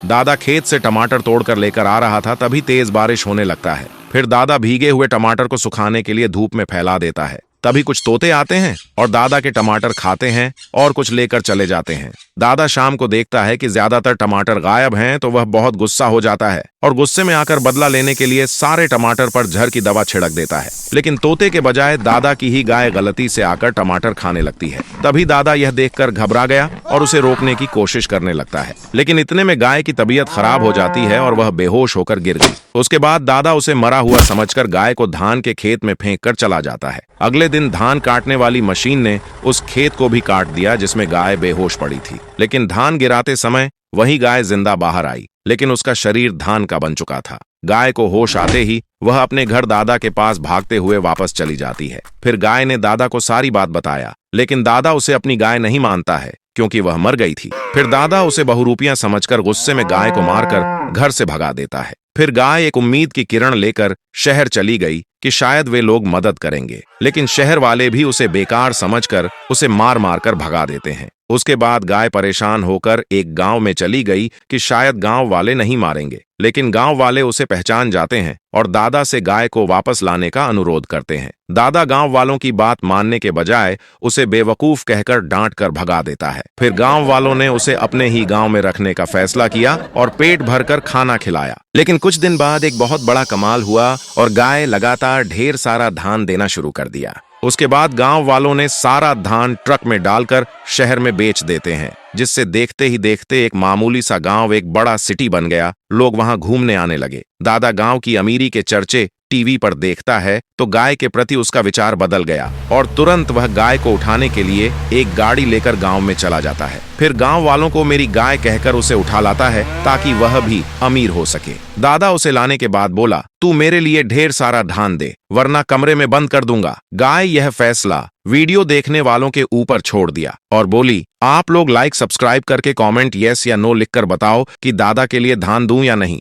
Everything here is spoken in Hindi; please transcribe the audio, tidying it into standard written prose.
दादा खेत से टमाटर तोड़कर लेकर आ रहा था, तभी तेज बारिश होने लगता है। फिर दादा भीगे हुए टमाटर को सुखाने के लिए धूप में फैला देता है। तभी कुछ तोते आते हैं और दादा के टमाटर खाते हैं और कुछ लेकर चले जाते हैं। दादा शाम को देखता है कि ज्यादातर टमाटर गायब हैं, तो वह बहुत गुस्सा हो जाता है और गुस्से में आकर बदला लेने के लिए सारे टमाटर पर जहर की दवा छिड़क देता है। लेकिन तोते के बजाय दादा की ही गाय गलती से आकर टमाटर खाने लगती है। तभी दादा यह देखकर घबरा गया और उसे रोकने की कोशिश करने लगता है, लेकिन इतने में गाय की तबीयत खराब हो जाती है और वह बेहोश होकर गिर गई। उसके बाद दादा उसे मरा हुआ समझकर गाय को धान के खेत में फेंक कर चला जाता है। अगले दिन धान काटने वाली मशीन ने उस खेत को भी काट दिया जिसमें गाय बेहोश पड़ी थी। लेकिन धान गिराते समय वही गाय जिंदा बाहर आई, लेकिन उसका शरीर धान का बन चुका था। गाय को होश आते ही वह अपने घर दादा के पास भागते हुए वापस चली जाती है। फिर गाय ने दादा को सारी बात बताया, लेकिन दादा उसे अपनी गाय नहीं मानता है क्योंकि वह मर गई थी। फिर दादा उसे बहुरूपियां समझकर गुस्से में गाय को मारकर घर से भगा देता है। फिर गाय एक उम्मीद की किरण लेकर शहर चली गई कि शायद वे लोग मदद करेंगे, लेकिन शहर वाले भी उसे बेकार समझकर उसे मार मार कर भगा देते हैं। उसके बाद गाय परेशान होकर एक गांव में चली गई कि शायद गांव वाले नहीं मारेंगे, लेकिन गांव वाले उसे पहचान जाते हैं और दादा से गाय को वापस लाने का अनुरोध करते हैं। दादा गांव वालों की बात मानने के बजाय उसे बेवकूफ कहकर डांट कर भगा देता है। फिर गांव वालों ने उसे अपने ही गांव में रखने का फैसला किया और पेट भरकर खाना खिलाया। लेकिन कुछ दिन बाद एक बहुत बड़ा कमाल हुआ और गाय लगातार ढेर सारा धान देना शुरू कर दिया। उसके बाद गांव वालों ने सारा धान ट्रक में डालकर शहर में बेच देते हैं, जिससे देखते ही देखते एक मामूली सा गांव एक बड़ा सिटी बन गया। लोग वहां घूमने आने लगे। दादा गांव की अमीरी के चर्चे टीवी पर देखता है तो गाय के प्रति उसका विचार बदल गया और तुरंत वह गाय को उठाने के लिए एक गाड़ी लेकर गांव में चला जाता है। फिर गांव वालों को मेरी गाय कहकर उसे उठा लाता है ताकि वह भी अमीर हो सके। दादा उसे लाने के बाद बोला, तू मेरे लिए ढेर सारा धान दे वरना कमरे में बंद कर दूंगा। गाय यह फैसला वीडियो देखने वालों के ऊपर छोड़ दिया और बोली, आप लोग लाइक सब्सक्राइब करके कमेंट यस या नो लिखकर बताओ कि दादा के लिए धान दूं या नहीं।